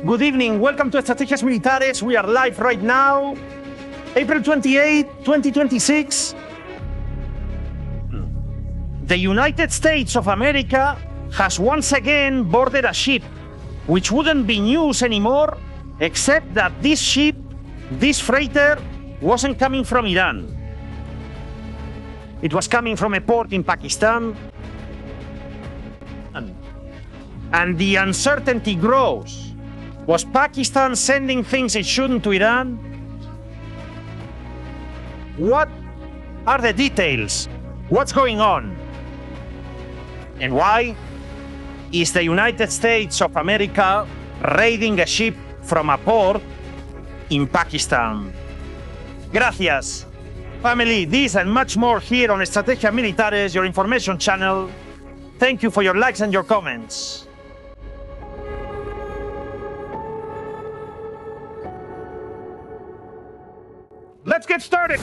Good evening, welcome to Estrategias Militares. We are live right now, April 28, 2026. The United States of America has once again boarded a ship, which wouldn't be news anymore, except that this ship, this freighter, wasn't coming from Iran. It was coming from a port in Pakistan. And the uncertainty grows. Was Pakistan sending things it shouldn't to Iran? What are the details? What's going on? And why is the United States of America raiding a ship from a port in Pakistan? Gracias. Family, this and much more here on Estrategias Militares, your information channel. Thank you for your likes and your comments. Let's get started.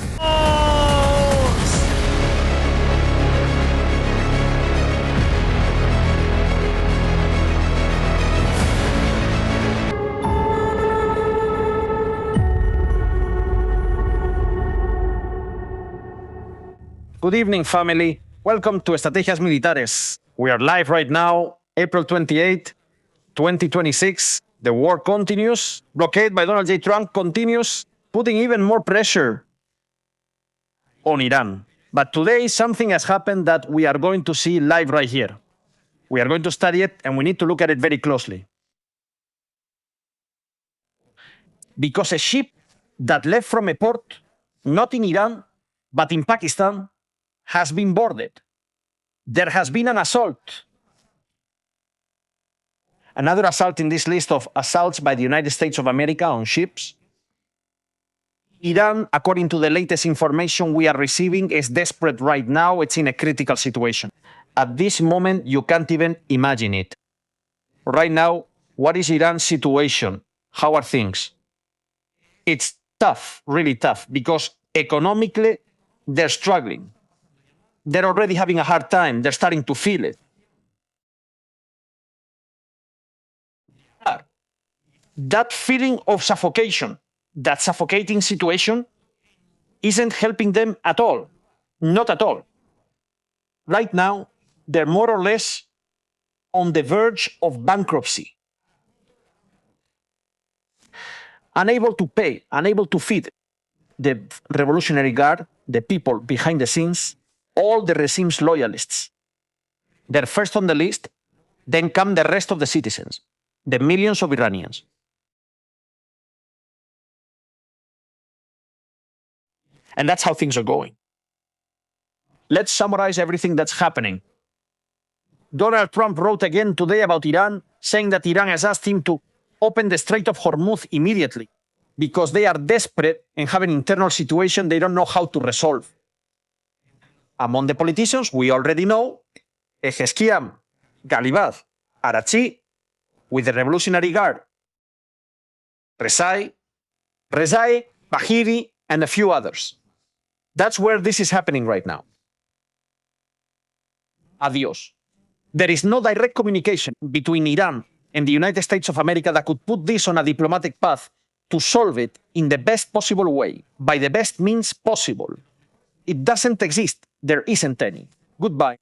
Good evening, family. Welcome to Estrategias Militares. We are live right now, April 28, 2026. The war continues. Blockade by Donald J. Trump continues, putting even more pressure on Iran. But today, something has happened that we are going to see live right here. We are going to study it, and we need to look at it very closely. Because a ship that left from a port, not in Iran, but in Pakistan, has been boarded. There has been an assault. Another assault in this list of assaults by the United States of America on ships. Iran, according to the latest information we are receiving, is desperate right now. It's in a critical situation. At this moment, you can't even imagine it. Right now, what is Iran's situation? How are things? It's tough, really tough, because economically, they're struggling. They're already having a hard time. They're starting to feel it. That feeling of suffocation, that suffocating situation, isn't helping them at all. Not at all. Right now, they're more or less on the verge of bankruptcy. Unable to pay, unable to feed the Revolutionary Guard, the people behind the scenes, all the regime's loyalists. They're first on the list, then come the rest of the citizens, the millions of Iranians. And that's how things are going. Let's summarize everything that's happening. Donald Trump wrote again today about Iran, saying that Iran has asked him to open the Strait of Hormuz immediately because they are desperate and have an internal situation they don't know how to resolve. Among the politicians, we already know Ezekiel, Ghalibaf, Arachi, with the Revolutionary Guard, Rezai, Bahiri, and a few others. That's where this is happening right now. Adios. There is no direct communication between Iran and the United States of America that could put this on a diplomatic path to solve it in the best possible way, by the best means possible. It doesn't exist. There isn't any. Goodbye.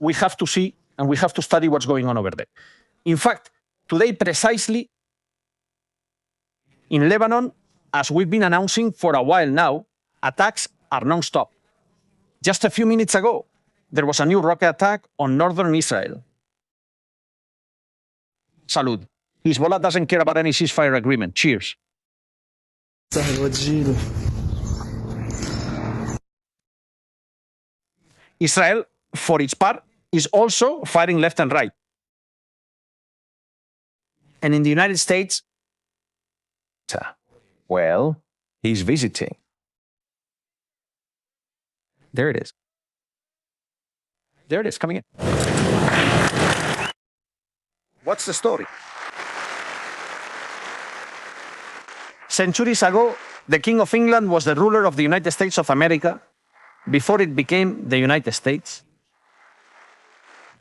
We have to see and we have to study what's going on over there. In fact, today precisely in Lebanon, as we've been announcing for a while now, attacks are non-stop. Just a few minutes ago, there was a new rocket attack on northern Israel. Salud. Hezbollah doesn't care about any ceasefire agreement. Cheers. Israel, for its part, is also firing left and right. And in the United States, well, he's visiting. There it is. there it is, coming in. What's the story? Centuries ago, the King of England was the ruler of the United States of America before it became the United States.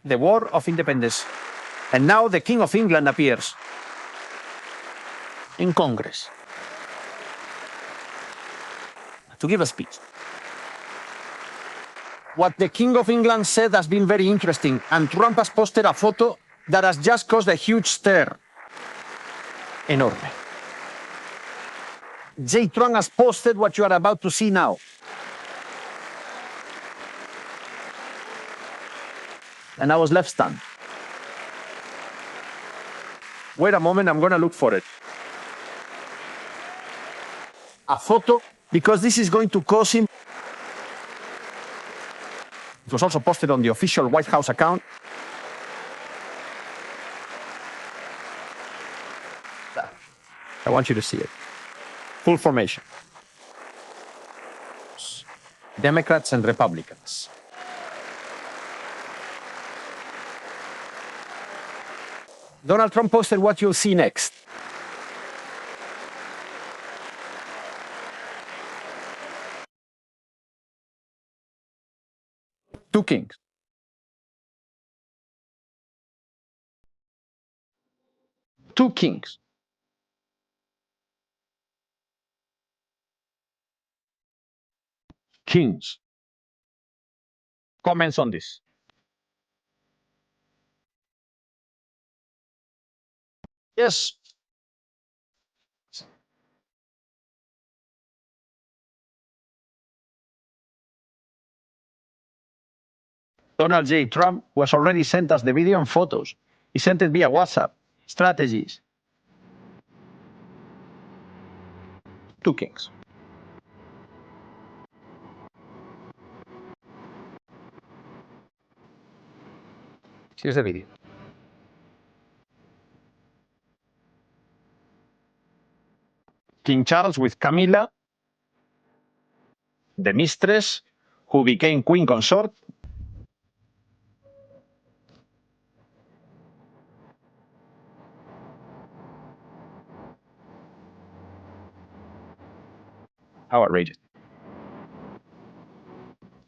The War of Independence And now the King of England appears in Congress to give a speech. What the King of England said has been very interesting, and Trump has posted a photo that has just caused a huge stir. Enorme. J. Trump has posted what you are about to see now. And I was left stunned. Wait a moment, I'm going to look for it. A photo, because this is going to cause him. It was also posted on the official White House account. I want you to see it. Full formation. Democrats and Republicans. Donald Trump posted what you'll see next. Two kings. Two kings. Kings. Comments on this? Yes. Donald J. Trump was already sent us the video and photos. He sent it via WhatsApp. Strategies. Two kings. Here's the video. King Charles with Camilla, the mistress, who became queen consort. How outrageous.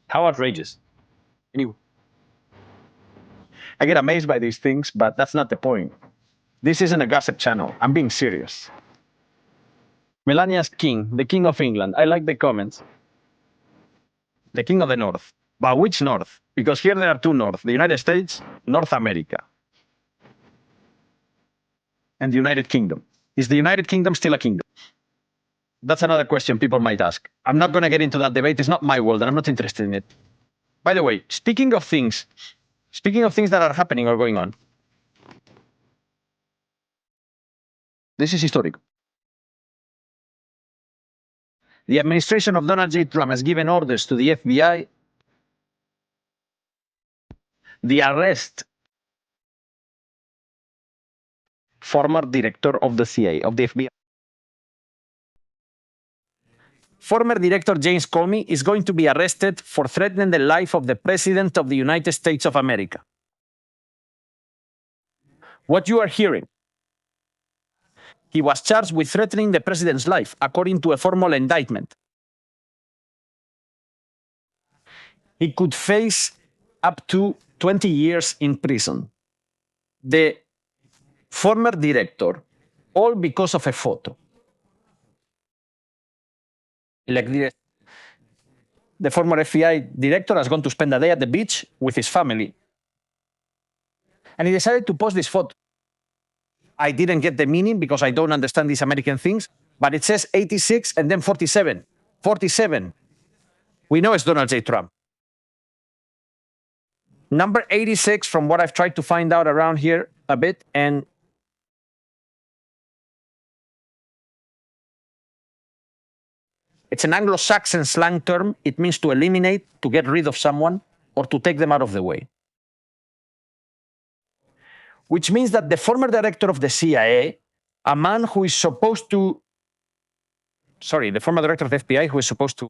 How outrageous. Anyway, I get amazed by these things, but that's not the point. This isn't a gossip channel. I'm being serious. Melania's king, the King of England. I like the comments. The King of the North. But which North? Because here there are two North. The United States, North America. And the United Kingdom. Is the United Kingdom still a kingdom? That's another question people might ask. I'm not going to get into that debate. It's not my world, and I'm not interested in it. By the way, speaking of things that are happening or going on, this is historic. The administration of Donald J. Trump has given orders to the FBI, the arrest former director of the CIA, of the FBI. Former Director James Comey is going to be arrested for threatening the life of the President of the United States of America. What you are hearing, he was charged with threatening the President's life, according to a formal indictment. He could face up to 20 years in prison. The former director, all because of a photo. Like the former FBI director has gone to spend a day at the beach with his family. And he decided to post this photo. I didn't get the meaning because I don't understand these American things, but it says 86 and then 47. 47. We know it's Donald J. Trump. Number 86, from what I've tried to find out around here a bit, and it's an Anglo-Saxon slang term. It means to eliminate, to get rid of someone, or to take them out of the way. Which means that the former director of the CIA, a man who is supposed to, the former director of the FBI who is supposed to,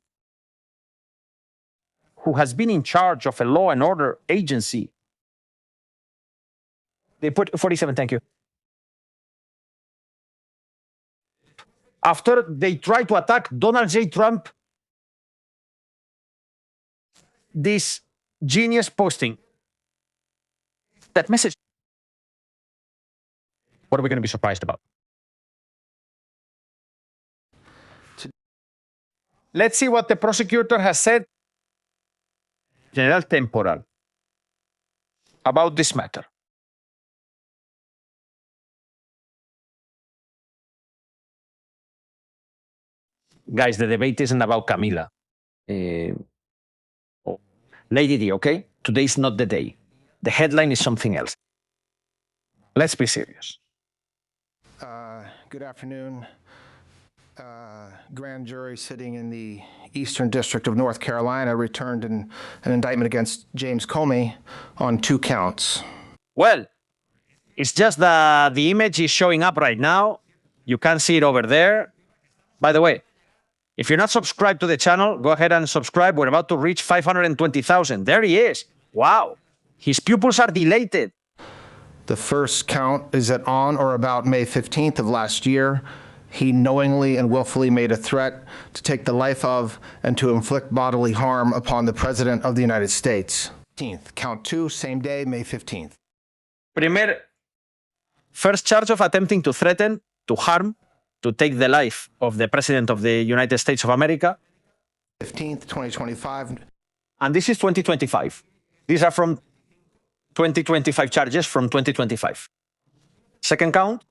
who has been in charge of a law and order agency. They put 47, thank you. After they tried to attack Donald J. Trump, this genius posting, that message What are we going to be surprised about? Let's see what the prosecutor has said, General Temporal, about this matter. Guys, the debate isn't about Camila. Lady D, okay? Today's not the day. The headline is something else. Let's be serious. Good afternoon. Grand jury sitting in the Eastern District of North Carolina returned an indictment against James Comey on 2 counts. Well, it's just that the image is showing up right now. You can see it over there. By the way, if you're not subscribed to the channel, go ahead and subscribe. We're about to reach 520,000. There he is. Wow. His pupils are dilated. The first count is that on or about May 15th of last year, he knowingly and willfully made a threat to take the life of and to inflict bodily harm upon the President of the United States. Count 2, same day, May 15th. First charge of attempting to threaten, to harm, to take the life of the President of the United States of America. 15th, 2025. And this is 2025. These are from 2025 charges from 2025. Second count.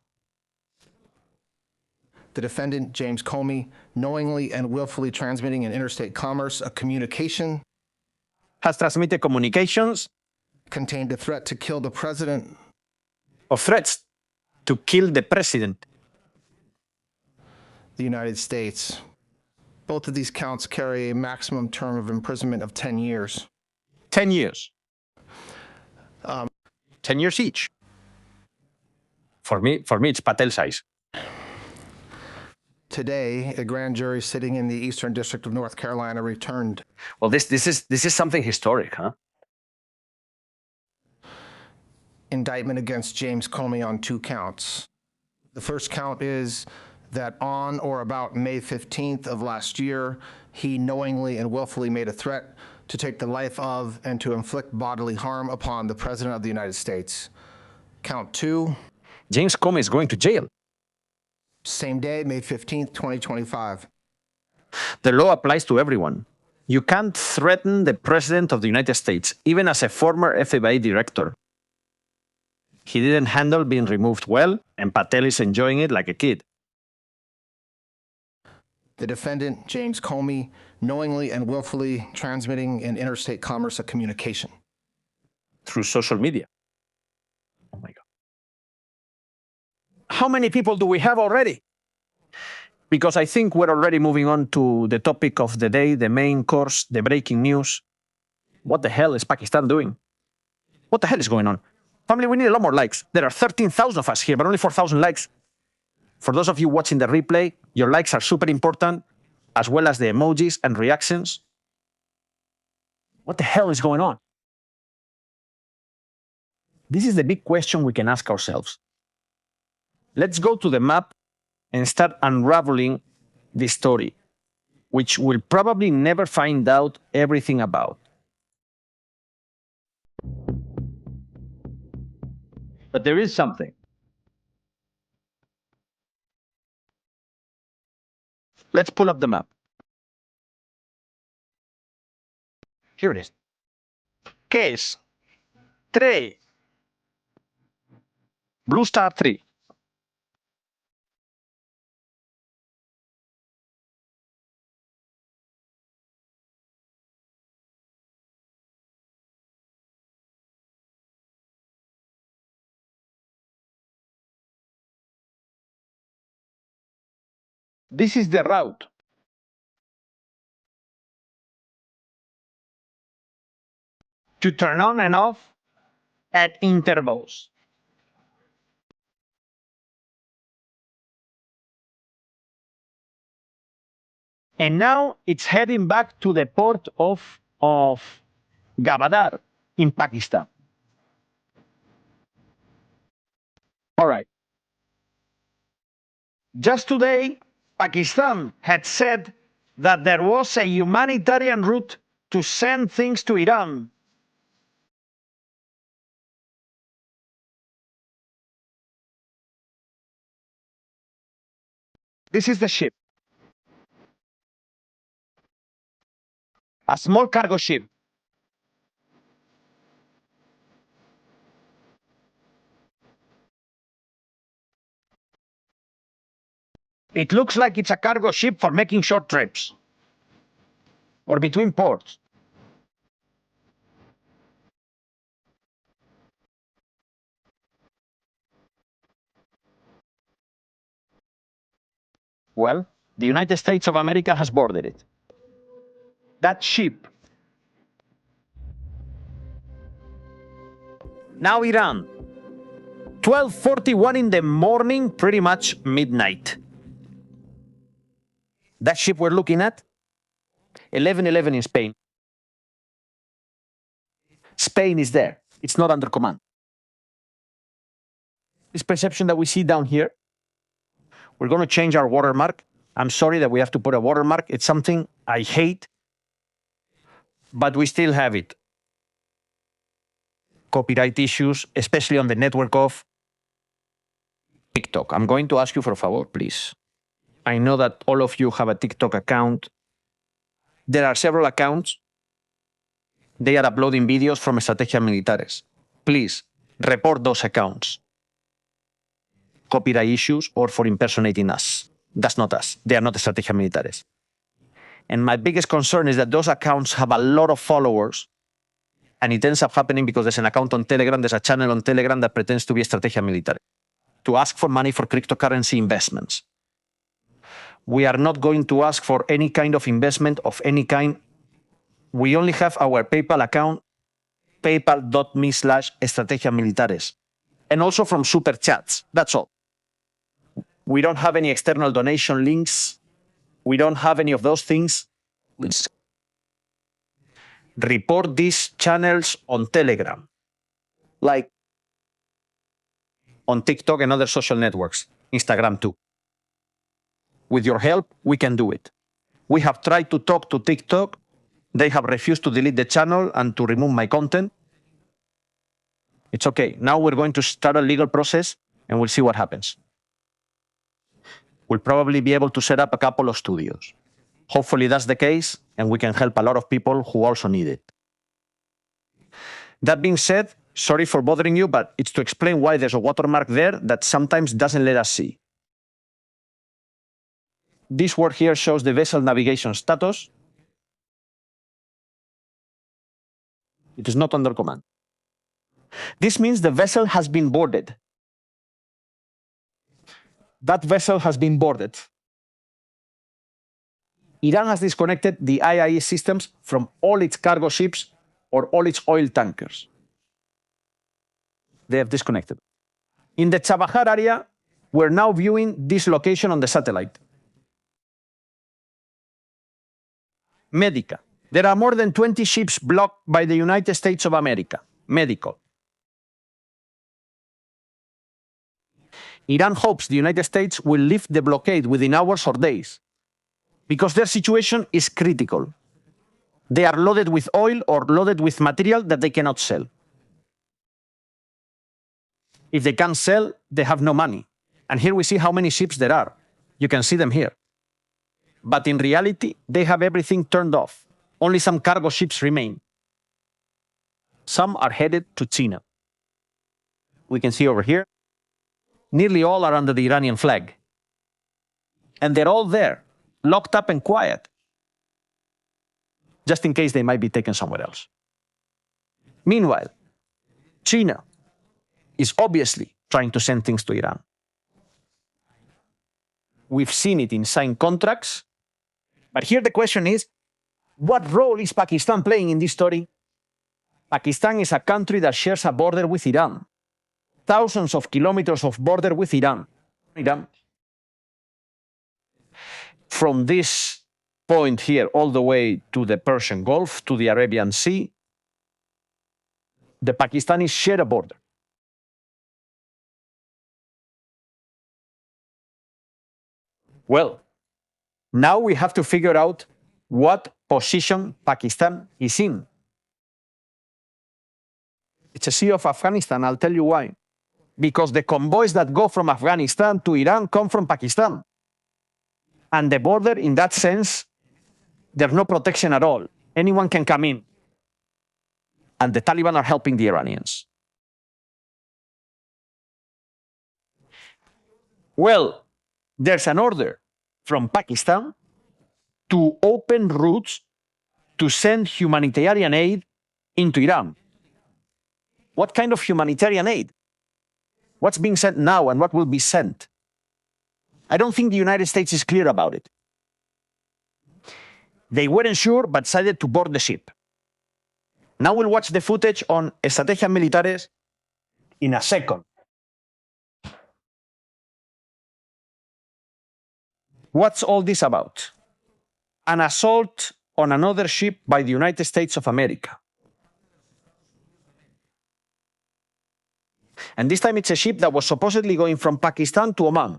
The defendant, James Comey, knowingly and willfully transmitting in interstate commerce a communication Has transmitted communications contained a threat to kill the President of threats to kill the President. the United States. Both of these counts carry a maximum term of imprisonment of 10 years. 10 years. 10 years each. For me, it's Patel size. Today, a grand jury sitting in the Eastern District of North Carolina returned Well, this is something historic, huh? indictment against James Comey on 2 counts. The first count is that on or about May 15th of last year, he knowingly and willfully made a threat to take the life of and to inflict bodily harm upon the President of the United States. Count 2, James Comey is going to jail. same day, May 15th, 2025. The law applies to everyone. You can't threaten the President of the United States, even as a former FBI director. He didn't handle being removed well, and Patel is enjoying it like a kid. The defendant, James Comey, knowingly and willfully transmitting in interstate commerce a communication. Through social media. Oh my God. How many people do we have already? Because I think we're already moving on to the topic of the day, the main course, the breaking news. What the hell is Pakistan doing? What the hell is going on? Family, we need a lot more likes. There are 13,000 of us here, but only 4,000 likes. For those of you watching the replay, your likes are super important, as well as the emojis and reactions. What the hell is going on? This is the big question we can ask ourselves. Let's go to the map and start unraveling the story, which we'll probably never find out everything about. But there is something. Let's pull up the map. Here it is. Case 3. Blue Star 3. This is the route. To turn on and off at intervals. And now it's heading back to the port of Gabadar in Pakistan. All right. Just today, Pakistan had said that there was a humanitarian route to send things to Iran. This is the ship. A small cargo ship. It looks like it's a cargo ship for making short trips or between ports. Well, the United States of America has boarded it. That ship. Now Iran. 12:41 in the morning, pretty much midnight. That ship we're looking at, 11:11 in Spain. Spain is there. It's not under command. This perception that we see down here, we're going to change our watermark. I'm sorry that we have to put a watermark. It's something I hate, but we still have it. Copyright issues, especially on the network of TikTok. I'm going to ask you for a favor, please. I know that all of you have a TikTok account. There are several accounts. They are uploading videos from Estrategias Militares. Please, report those accounts. Copyright issues or for impersonating us. That's not us. They are not Estrategias Militares. And my biggest concern is that those accounts have a lot of followers, and it ends up happening because there's an account on Telegram, there's a channel on Telegram that pretends to be Estrategia Militares, to ask for money for cryptocurrency investments. We are not going to ask for any kind of investment of any kind. We only have our PayPal account, paypal.me/Estrategias Militares, and also from super chats. That's all. We don't have any external donation links. We don't have any of those things. Report these channels on Telegram, like on TikTok and other social networks, Instagram too. With your help, we can do it. We have tried to talk to TikTok. They have refused to delete the channel and to remove my content. It's okay. Now we're going to start a legal process and we'll see what happens. We'll probably be able to set up a couple of studios. Hopefully that's the case, and we can help a lot of people who also need it. That being said, sorry for bothering you, but it's to explain why there's a watermark there that sometimes doesn't let us see. This word here shows the vessel navigation status. It is not under command. This means the vessel has been boarded. That vessel has been boarded. Iran has disconnected the IAE systems from all its cargo ships or all its oil tankers. They have disconnected. In the Chabahar area, we're now viewing this location on the satellite. Medica. There are more than 20 ships blocked by the United States of America. Medical. Iran hopes the United States will lift the blockade within hours or days, because their situation is critical. They are loaded with oil or loaded with material that they cannot sell. If they can't sell, they have no money. And here we see how many ships there are. You can see them here. But in reality, they have everything turned off. Only some cargo ships remain. Some are headed to China. We can see over here. Nearly all are under the Iranian flag. And they're all there, locked up and quiet, just in case they might be taken somewhere else. Meanwhile, China is obviously trying to send things to Iran. We've seen it in signed contracts. But here the question is, what role is Pakistan playing in this story? Pakistan is a country that shares a border with Iran. Thousands of kilometers of border with Iran. From this point here all the way to the Persian Gulf, to the Arabian Sea, the Pakistanis share a border. Well, now we have to figure out what position Pakistan is in. It's a Sea of Afghanistan, I'll tell you why. Because the convoys that go from Afghanistan to Iran come from Pakistan. And the border, in that sense, there's no protection at all. Anyone can come in. And the Taliban are helping the Iranians. Well, there's an order from Pakistan to open routes to send humanitarian aid into Iran. What kind of humanitarian aid? What's being sent now and what will be sent? I don't think the United States is clear about it. They weren't sure, but decided to board the ship. Now we'll watch the footage on Estrategias Militares in a second. What's all this about? An assault on another ship by the United States of America. And this time it's a ship that was supposedly going from Pakistan to Oman.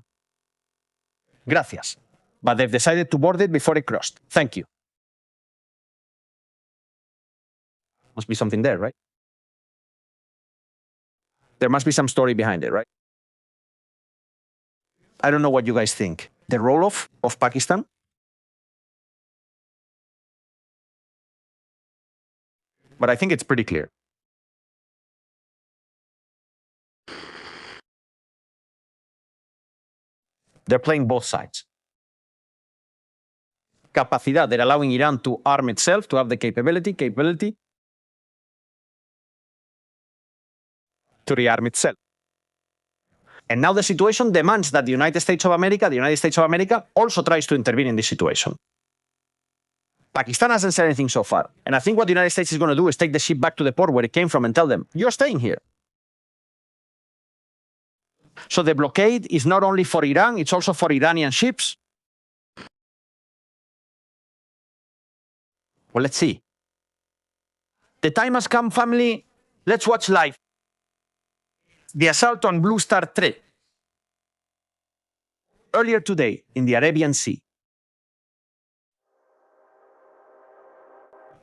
Gracias. But they've decided to board it before it crossed. Thank you. Must be something there, right? There must be some story behind it, right? I don't know what you guys think. The roll-off of Pakistan? But I think it's pretty clear. They're playing both sides. Capacidad, they're allowing Iran to arm itself, to have the capability to rearm itself. And now the situation demands that the United States of America also tries to intervene in this situation. Pakistan hasn't said anything so far. And I think what the United States is going to do is take the ship back to the port where it came from and tell them, you're staying here. So the blockade is not only for Iran, it's also for Iranian ships. Well, let's see. The time has come, family. Let's watch live. The assault on Blue Star 3. Earlier today in the Arabian Sea.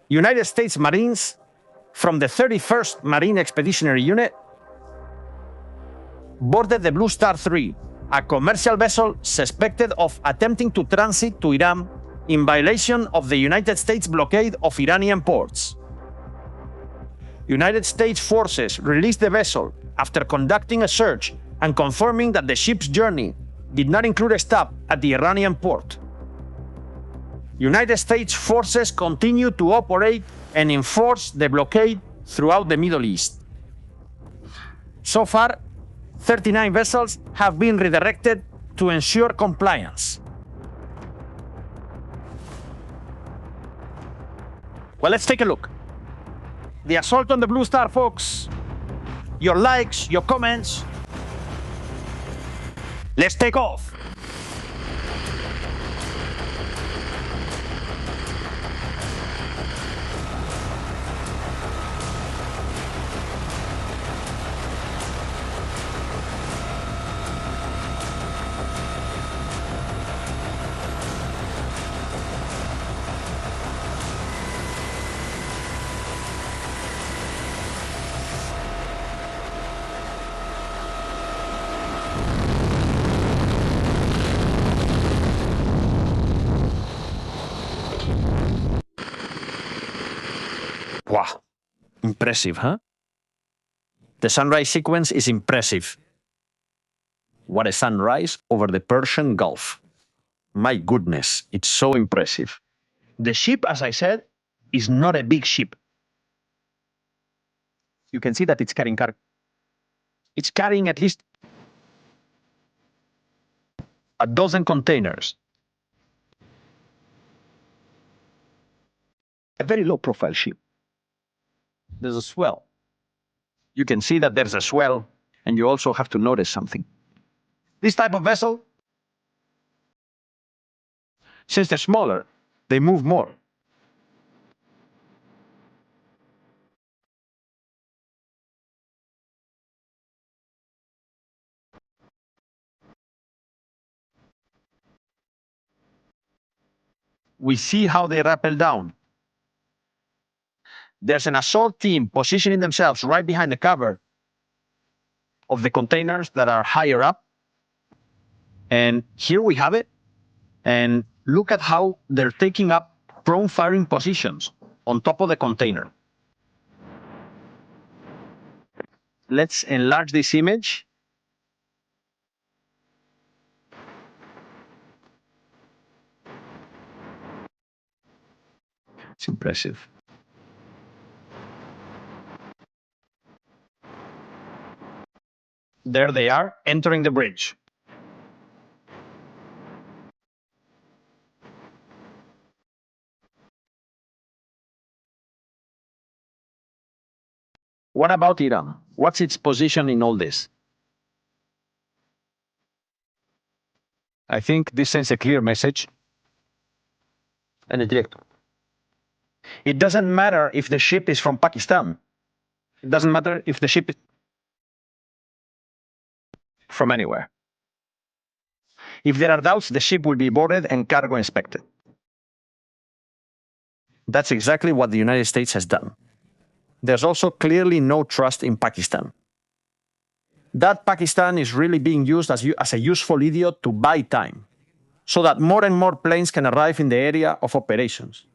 United States Marines from the 31st Marine Expeditionary Unit boarded the Blue Star 3, a commercial vessel suspected of attempting to transit to Iran in violation of the United States blockade of Iranian ports. United States forces released the vessel after conducting a search and confirming that the ship's journey did not include a stop at the Iranian port. United States forces continue to operate and enforce the blockade throughout the Middle East. So far, 39 vessels have been redirected to ensure compliance. Well, let's take a look. The assault on the Blue Star, folks. Your likes, your comments. Let's take off. Wow, impressive, huh? The sunrise sequence is impressive. What a sunrise over the Persian Gulf. My goodness, it's so impressive. The ship, as I said, is not a big ship. You can see that it's carrying cargo. It's carrying at least a dozen containers. A very low profile ship. There's a swell. You can see that there's a swell, and you also have to notice something. This type of vessel, since they're smaller, they move more. We see how they rappel down. There's an assault team positioning themselves right behind the cover of the containers that are higher up. And here we have it. And look at how they're taking up prone firing positions on top of the container. Let's enlarge this image. It's impressive. There they are, entering the bridge. What about Iran? What's its position in all this? I think this sends a clear message. And a director. It doesn't matter if the ship is from Pakistan. It doesn't matter if the ship is From anywhere. If there are doubts, the ship will be boarded and cargo inspected. That's exactly what the United States has done. There's also clearly no trust in Pakistan. That Pakistan is really being used as a useful idiot to buy time, so that more and more planes can arrive in the area of operations.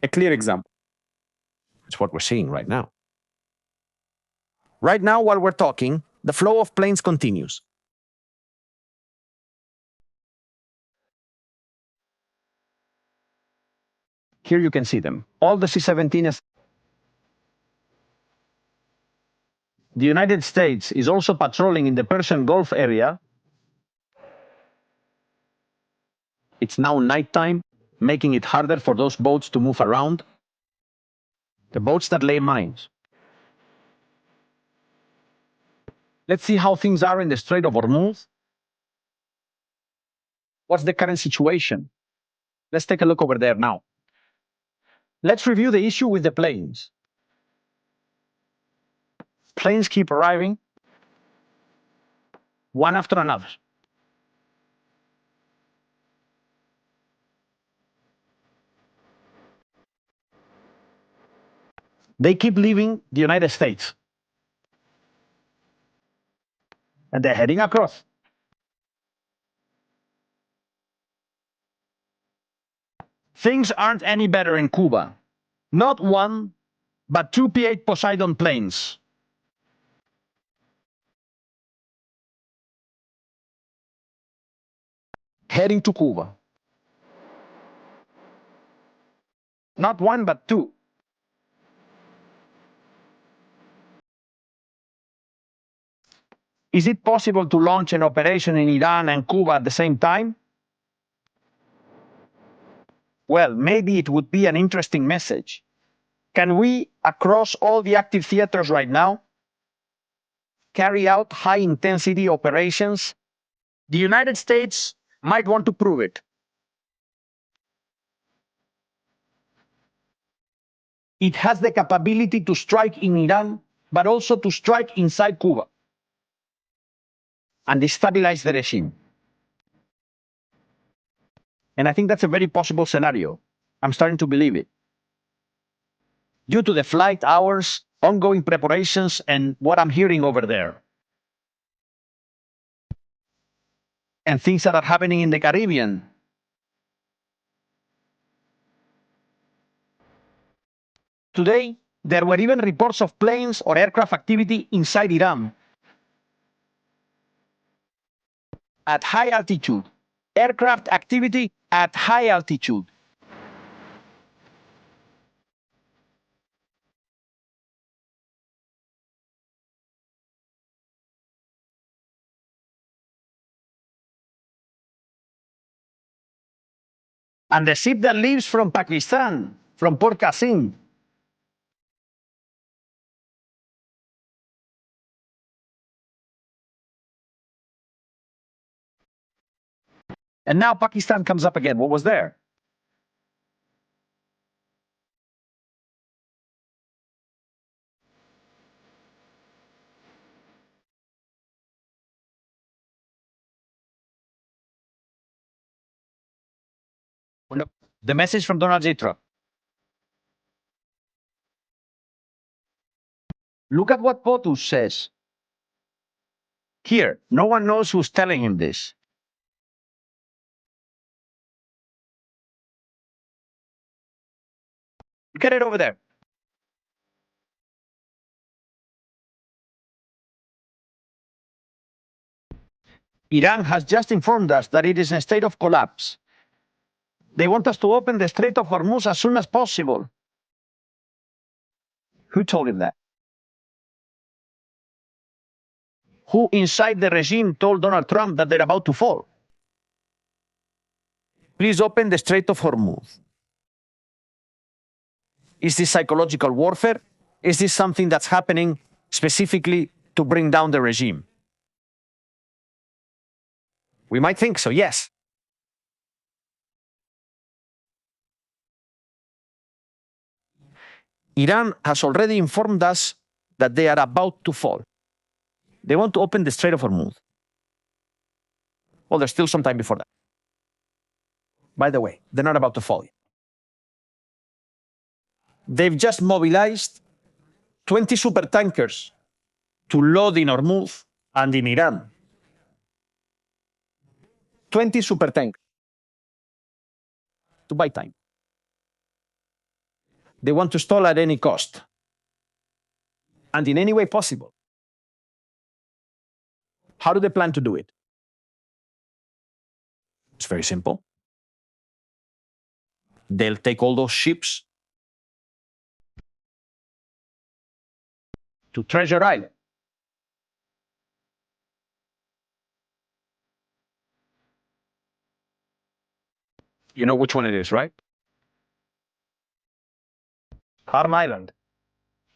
A clear example. It's what we're seeing right now. Right now, while we're talking, the flow of planes continues. Here you can see them. All the C-17s. The United States is also patrolling in the Persian Gulf area. It's now nighttime, making it harder for those boats to move around. The boats that lay mines. Let's see how things are in the Strait of Hormuz. What's the current situation? Let's take a look over there now. Let's review the issue with the planes. Planes keep arriving, one after another. They keep leaving the United States. And they're heading across. Things aren't any better in Cuba. Not one, but two P-8 Poseidon planes. Heading to Cuba. Not one, but two. Is it possible to launch an operation in Iran and Cuba at the same time? Well, maybe it would be an interesting message. Can we, across all the active theaters right now, carry out high-intensity operations? The United States might want to prove it. It has the capability to strike in Iran, but also to strike inside Cuba and destabilize the regime. And I think that's a very possible scenario. I'm starting to believe it. Due to the flight hours, ongoing preparations, and what I'm hearing over there. And things that are happening in the Caribbean. Today, there were even reports of planes or aircraft activity inside Iran. At high altitude. Aircraft activity at high altitude. And the ship that leaves from Pakistan, from Port Qasim. And now Pakistan comes up again. What was there? The message from Donald J. Trump. Look at what POTUS says. Here, no one knows who's telling him this. Get it over there. Iran has just informed us that it is in a state of collapse. They want us to open the Strait of Hormuz as soon as possible. Who told him that? Who inside the regime told Donald Trump that they're about to fall? Please open the Strait of Hormuz. Is this psychological warfare? Is this something that's happening specifically to bring down the regime? We might think so, yes. Iran has already informed us that they are about to fall. They want to open the Strait of Hormuz. Well, there's still some time before that. By the way, they're not about to fall yet. They've just mobilized 20 supertankers to load in Hormuz and in Iran. 20 supertankers to buy time. They want to stall at any cost and in any way possible. How do they plan to do it? It's very simple. They'll take all those ships to Treasure Island. You know which one it is, right? Harm Island.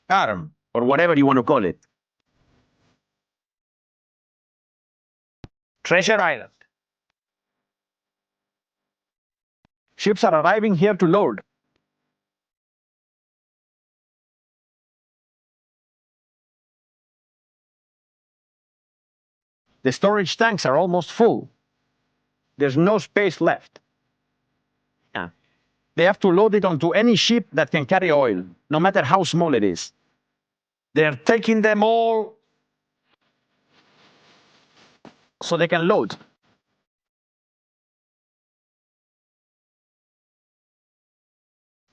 Harm, or whatever you want to call it. Treasure Island. Ships are arriving here to load. The storage tanks are almost full. There's no space left. Yeah. They have to load it onto any ship that can carry oil, no matter how small it is. They're taking them all so they can load.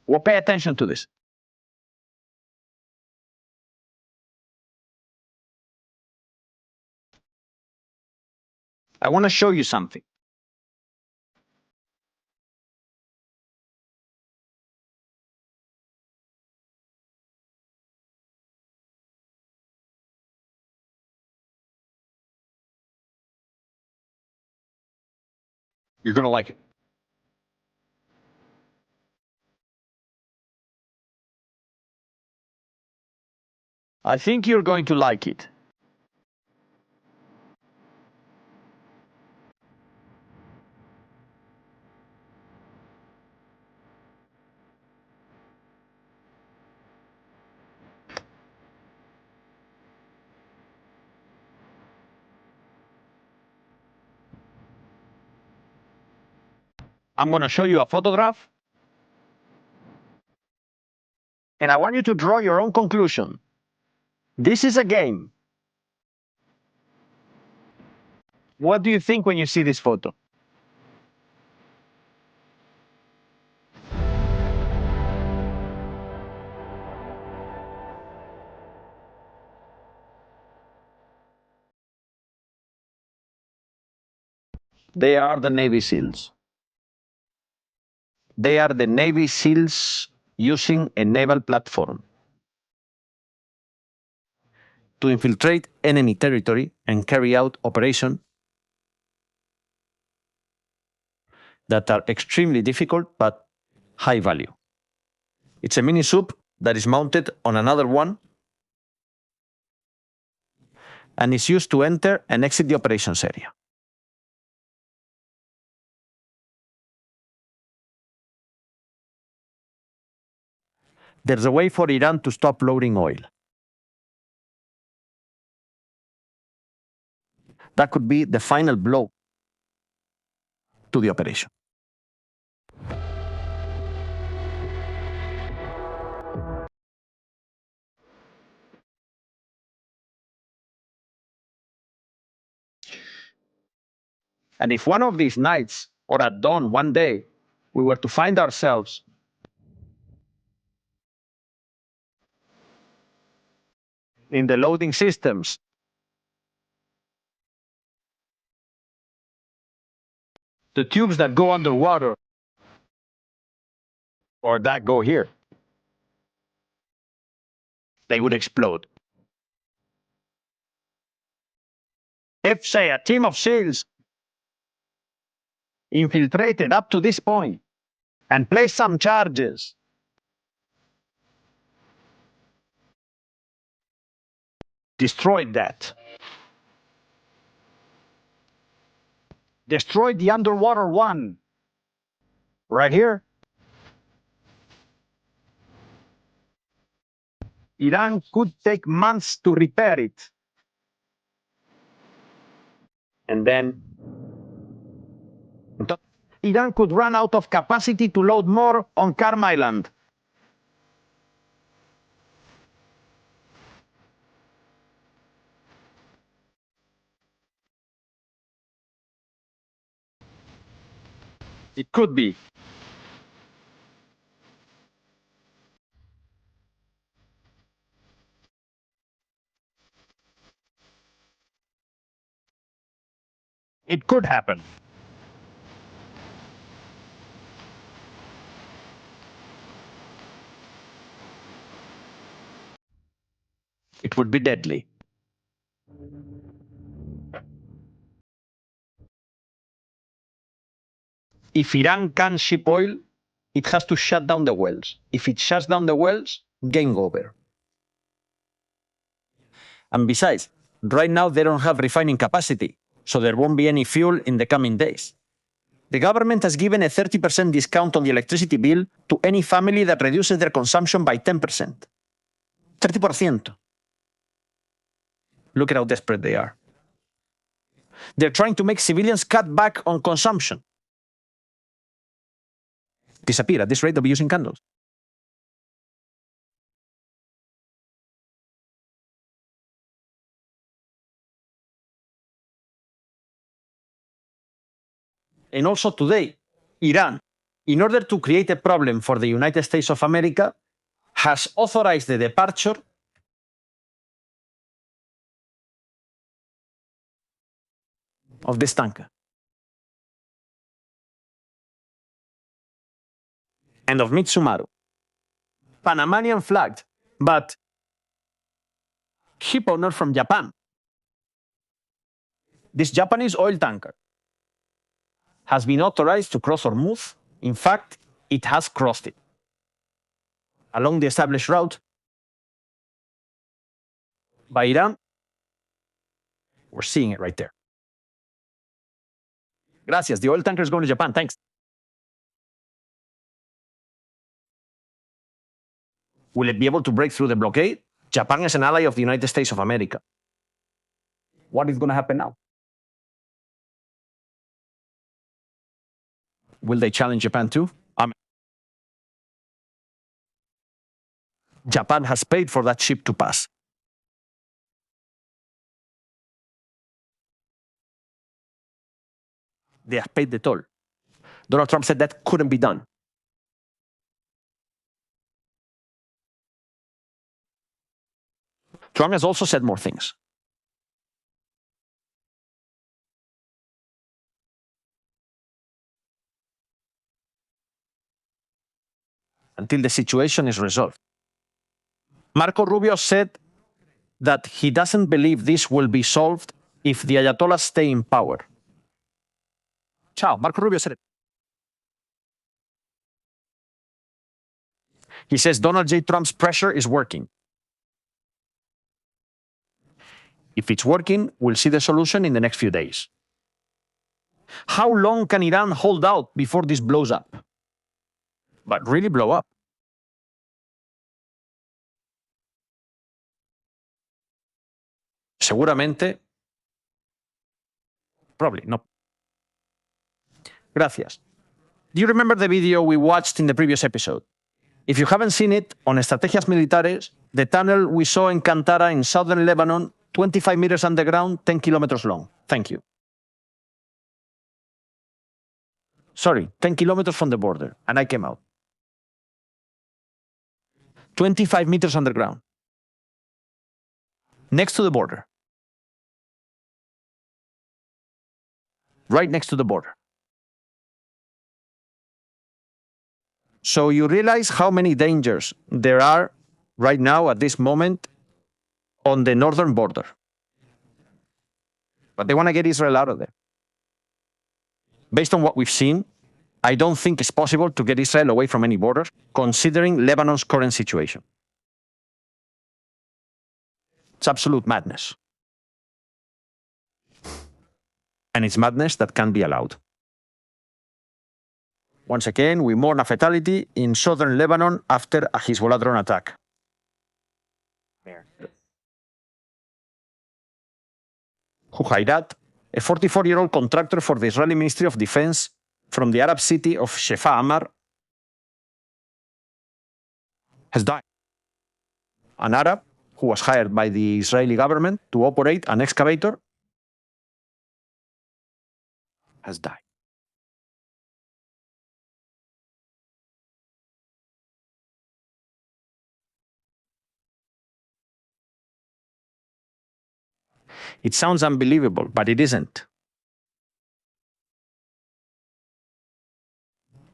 Well, pay attention to this. I want to show you something. You're gonna like it. I think you're going to like it. I'm going to show you a photograph, and I want you to draw your own conclusion. This is a game. What do you think when you see this photo? They are the Navy SEALs. They are the Navy SEALs using a naval platform to infiltrate enemy territory and carry out operations that are extremely difficult but high value. It's a mini soup that is mounted on another one and is used to enter and exit the operations area. There's a way for Iran to stop loading oil. That could be the final blow to the operation. And if one of these nights or at dawn one day we were to find ourselves in the loading systems. The tubes that go underwater or that go here, they would explode. If, say, a team of SEALs infiltrated up to this point and placed some charges, destroyed that, destroyed the underwater one right here, Iran could take months to repair it. And then Iran could run out of capacity to load more on Karm Island. It could be. It could happen. It would be deadly. If Iran can ship oil, it has to shut down the wells. If it shuts down the wells, game over. And besides, right now they don't have refining capacity, so there won't be any fuel in the coming days. The government has given a 30% discount on the electricity bill to any family that reduces their consumption by 10%. 30%. Look at how desperate they are. They're trying to make civilians cut back on consumption. Disappear at this rate, they'll be using candles. And also today, Iran, in order to create a problem for the United States of America, has authorized the departure of this tanker. And of Mitsumaru. Panamanian flagged, but ship owner from Japan. This Japanese oil tanker has been authorized to cross Hormuz. In fact, it has crossed it along the established route by Iran. We're seeing it right there. Gracias. The oil tanker is going to Japan. Thanks. Will it be able to break through the blockade? Japan is an ally of the United States of America. What is going to happen now? Will they challenge Japan too? Japan has paid for that ship to pass. They have paid the toll. Donald Trump said that couldn't be done. Trump has also said more things. Until the situation is resolved. Marco Rubio said that he doesn't believe this will be solved if the Ayatollahs stay in power. Ciao, Marco Rubio said it. He says Donald J. Trump's pressure is working. If it's working, we'll see the solution in the next few days. How long can Iran hold out before this blows up? But really blow up. Seguramente. Probably, no. Gracias. Do you remember the video we watched in the previous episode? If you haven't seen it, on Estrategias Militares, the tunnel we saw in Kantara in southern Lebanon, 25 meters underground, 10 kilometers long. Thank you. Sorry, 10 kilometers from the border, and I came out. 25 meters underground. next to the border. Right next to the border. So you realize how many dangers there are right now at this moment on the northern border. But they want to get Israel out of there. Based on what we've seen, I don't think it's possible to get Israel away from any borders, considering Lebanon's current situation. It's absolute madness. And it's madness that can't be allowed. Once again, we mourn a fatality in southern Lebanon after a Hezbollah drone attack. Huhairat, a 44-year-old contractor for the Israeli Ministry of Defense from the Arab city of Shefa Amar, has died. An Arab who was hired by the Israeli government to operate an excavator has died. It sounds unbelievable, but it isn't.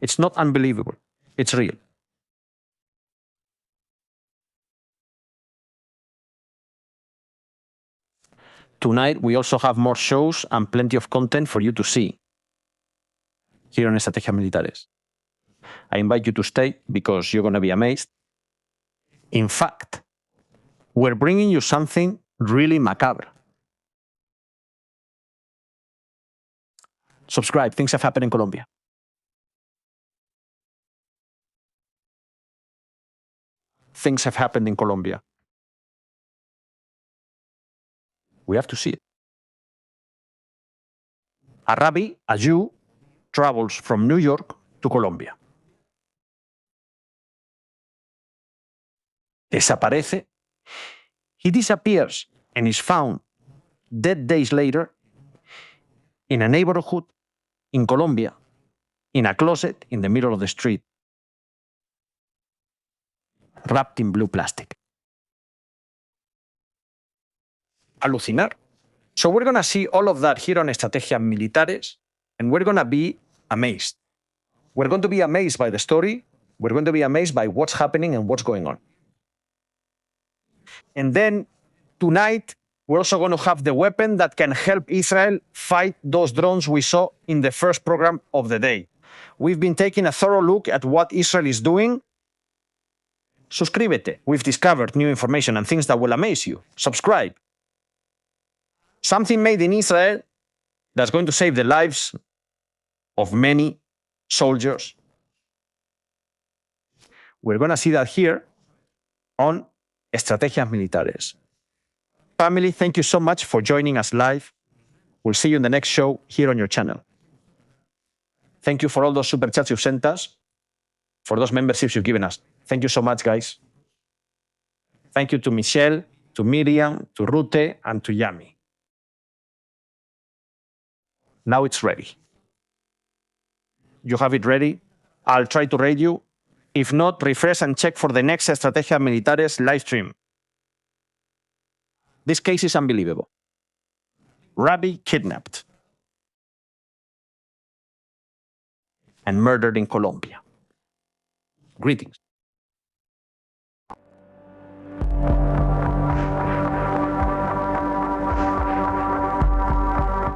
It's not unbelievable. It's real. Tonight, we also have more shows and plenty of content for you to see here on Estrategias Militares. I invite you to stay because you're going to be amazed. In fact, we're bringing you something really macabre. Subscribe. Things have happened in Colombia. Things have happened in Colombia. We have to see it. A rabbi, a Jew, travels from New York to Colombia. Desaparece. He disappears and is found dead days later in a neighborhood in Colombia, in a closet in the middle of the street, wrapped in blue plastic. Alucinar. So we're going to see all of that here on Estrategias Militares, and we're going to be amazed. We're going to be amazed by the story. We're going to be amazed by what's happening and what's going on. And then tonight, we're also going to have the weapon that can help Israel fight those drones we saw in the first program of the day. We've been taking a thorough look at what Israel is doing. Suscríbete. We've discovered new information and things that will amaze you. Subscribe. Something made in Israel that's going to save the lives of many soldiers. We're going to see that here on Estrategias Militares. Family, thank you so much for joining us live. We'll see you in the next show here on your channel. Thank you for all those super chats you've sent us, for those memberships you've given us. Thank you so much, guys. Thank you to Michelle, to Miriam, to Rute, and to Yami. Now it's ready. You have it ready. I'll try to rate you. If not, refresh and check for the next Estrategias Militares live stream. This case is unbelievable. Rabbi kidnapped and murdered in Colombia. Greetings.